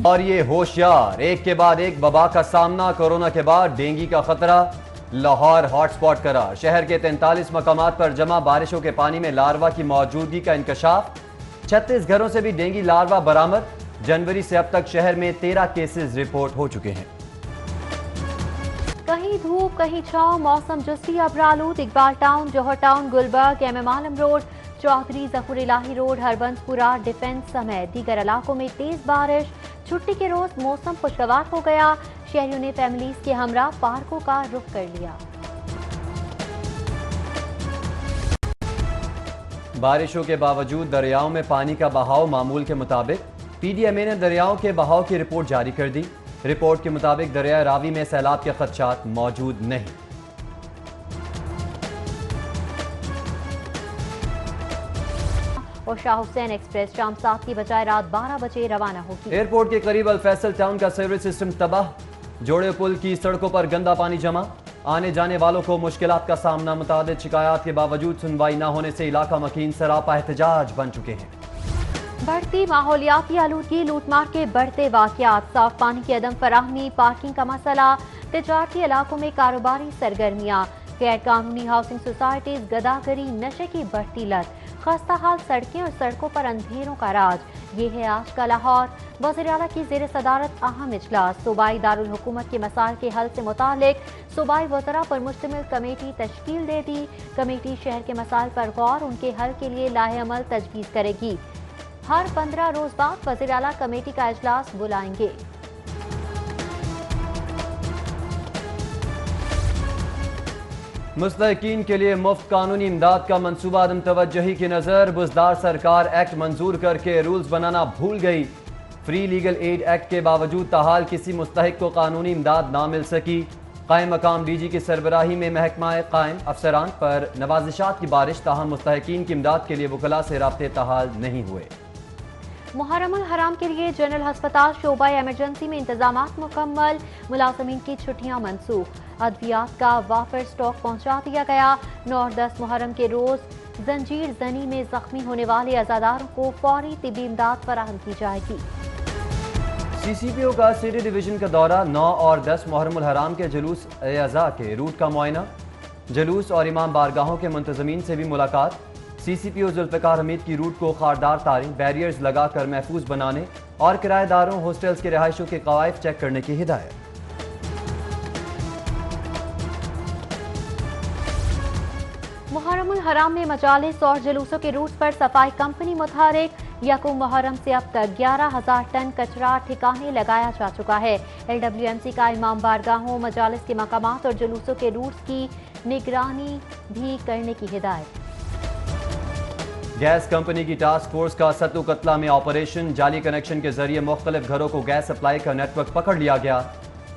اور یہ ہوشیار، ایک کے بعد ایک وبا کا سامنا، کورونا کے بعد ڈینگی کا خطرہ، لاہور ہاٹ سپاٹ قرار، شہر کے 43 مقامات پر جمع بارشوں کے پانی میں لاروا کی موجودگی کا انکشاف، 36 گھروں سے بھی ڈینگی لاروا برآمد، جنوری سے اب تک شہر میں 13 کیسز رپورٹ ہو چکے ہیں۔ کہیں دھوپ کہیں چھاؤں، موسم جستی ابرآلود، اقبال ٹاؤن، جوہر ٹاؤن، گلبرگ، ایم عالم روڈ، چودھری ظفر الہی روڈ، ہربنس پورہ، ڈیفنس سمیت دیگر علاقوں میں تیز بارش، چھٹی کے روز موسم خوشگوار ہو گیا، شہریوں نے فیملیز کے ہمراہ پارکوں کا رخ کر لیا۔ بارشوں کے باوجود دریاؤں میں پانی کا بہاؤ معمول کے مطابق، پی ڈی ایم اے نے دریاؤں کے بہاؤ کی رپورٹ جاری کر دی۔ رپورٹ کے مطابق دریائے راوی میں سیلاب کے خدشات موجود نہیں۔ اور شاہ حسین ایکسپریس شام 7 کی بجائے رات 12 بجے روانہ ہوگی۔ ایئرپورٹ کے قریب الفیصل ٹاؤن کا سیوریج سسٹم تباہ، جوڑے پل کی سڑکوں پر گندا پانی جمع، آنے جانے والوں کو مشکلات کا سامنا، متعدد شکایات کے باوجود سنوائی نہ ہونے سے علاقہ مکین سراپا احتجاج بن چکے ہیں۔ بڑھتی ماحولیاتی آلودگی، لوٹ مار کے بڑھتے واقعات، صاف پانی کی عدم فراہمی، پارکنگ کا مسئلہ، تجارتی علاقوں میں کاروباری سرگرمیاں، غیر قانونی ہاؤسنگ سوسائٹیز، گداگری، نشے کی بڑھتی لت، خستہ حال سڑکیں اور سڑکوں پر اندھیروں کا راج، یہ ہے آج کا لاہور۔ وزیر اعلیٰ کی زیر صدارت اہم اجلاس، صوبائی دارالحکومت کے مسائل کے حل سے متعلق صوبائی وزراء پر مشتمل کمیٹی تشکیل دے دی۔ کمیٹی شہر کے مسائل پر غور، ان کے حل کے لیے لائحہ عمل تجویز کرے گی۔ ہر 15 روز بعد وزیر اعلیٰ کمیٹی کا اجلاس بلائیں گے۔ مستحقین کے لیے مفت قانونی امداد کا منصوبہ عدم توجہی کی نظر، بزدار سرکار ایکٹ منظور کر کے رولز بنانا بھول گئی۔ فری لیگل ایڈ ایکٹ کے باوجود تاحال کسی مستحق کو قانونی امداد نہ مل سکی۔ قائم مقام ڈی جی کی سربراہی میں محکمہ قائم افسران پر نوازشات کی بارش، تاہم مستحقین کی امداد کے لیے وکلاء سے رابطے تاحال نہیں ہوئے۔ محرم الحرام کے لیے جنرل ہسپتال شعبہ ایمرجنسی میں انتظامات مکمل، ملازمین کی چھٹیاں منسوخ، ادویات کا وافر سٹاک پہنچا دیا گیا۔ 9 اور 10 محرم کے روز زنجیر زنی میں زخمی ہونے والے عزاداروں کو فوری طبی امداد فراہم کی جائے گی۔ سی سی پی او کا سٹی ڈویژن کا دورہ، 9 اور 10 محرم الحرام کے جلوس اعزاء کے روٹ کا معائنہ، جلوس اور امام بارگاہوں کے منتظمین سے بھی ملاقات۔ سی سی پی او ذوالفقار حمید کی روٹ کو خاردار تاریں، بیریئرز لگا کر محفوظ بنانے اور کرایہ داروں، ہاسٹلز کے رہائشوں کے قوائف چیک کرنے کی ہدایت۔ محرم الحرام میں مجالس اور جلوسوں کے روٹ پر صفائی کمپنی متحرک، یکم محرم سے اب تک 11,000 ٹن کچرا ٹھکانے لگایا جا چکا ہے۔ ایل ڈبلیو ایم سی کا امام بارگاہوں، مجالس کے مقامات اور جلوسوں کے روٹس کی نگرانی بھی کرنے کی ہدایت۔ گیس کمپنی کی ٹاسک فورس کا ستو قتلہ میں آپریشن، جعلی کنیکشن کے ذریعے مختلف گھروں کو گیس سپلائی کا نیٹ ورک پکڑ لیا گیا۔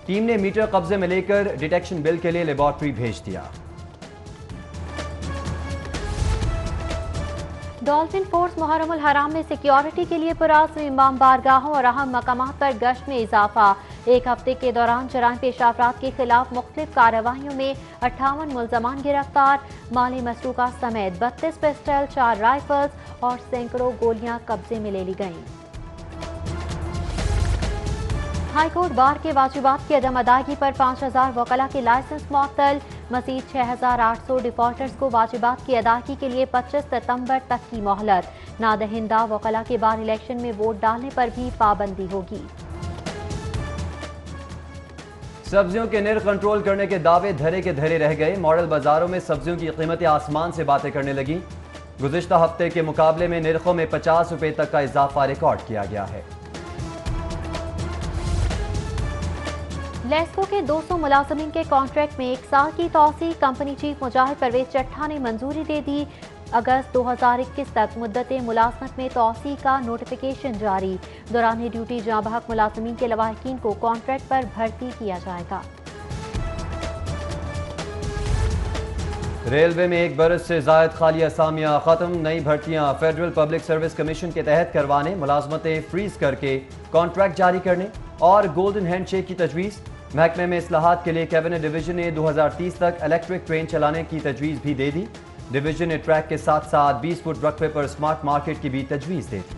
ٹیم نے میٹر قبضے میں لے کر ڈیٹیکشن بل کے لیے لیبارٹری بھیج دیا۔ ڈولفن فورس محرم الحرام میں سیکیورٹی کے لیے پرعزم، امام بارگاہوں اور اہم مقامات پر گشت میں اضافہ۔ ایک ہفتے کے دوران جرائم پیشہ افراد کے خلاف مختلف کارروائیوں میں 58 ملزمان گرفتار، مالی مسروقات سمیت 32 پسٹل، 4 رائفلز اور سینکڑوں گولیاں قبضے میں لے لی گئیں۔ ہائی کورٹ بار کے واجبات کی عدم ادائیگی پر 5,000 وکلاء کے لائسنس معطل، مزید 6,800 ڈیفالٹرز کو واجبات کی ادائیگی کے لیے 25 ستمبر تک کی مہلت۔ نادہندہ وکلاء کے بار الیکشن میں ووٹ ڈالنے پر بھی پابندی ہوگی۔ سبزیوں کے نرخ کنٹرول کرنے کے دعوے دھرے کے دھرے رہ گئے، ماڈل بازاروں میں سبزیوں کی قیمتیں آسمان سے باتیں کرنے لگیں۔ گزشتہ ہفتے کے مقابلے میں نرخوں میں 50 روپے تک کا اضافہ ریکارڈ کیا گیا ہے۔ لیسکو کے 200 ملازمین کے کانٹریکٹ میں 1 سال کی توسیع، کمپنی چیف مجاہد پرویز چٹھا نے منظوری دے دی۔ اگست 2021 تک مدت ملازمت میں توسیع کا نوٹیفیکیشن جاری، دوران ڈیوٹی جاں بحق ملازمین کے لواحقین کو کانٹریکٹ پر بھرتی کیا جائے گا۔ ریلوے میں 1 برس سے زائد خالی اسامیاں ختم، نئی بھرتیاں فیڈرل پبلک سروس کمیشن کے تحت کروانے، ملازمتیں فریز کر کے کانٹریکٹ جاری کرنے اور گولڈن ہینڈ شیک کی تجویز۔ محکمے میں اصلاحات کے لیے کیبنٹ ڈویژن نے 2030 تک الیکٹرک ٹرین چلانے کی تجویز بھی دے دی۔ ڈویژن نے ٹریک کے ساتھ ساتھ 20 فٹ رقبے پر سمارٹ مارکیٹ کی بھی تجویز دے دی۔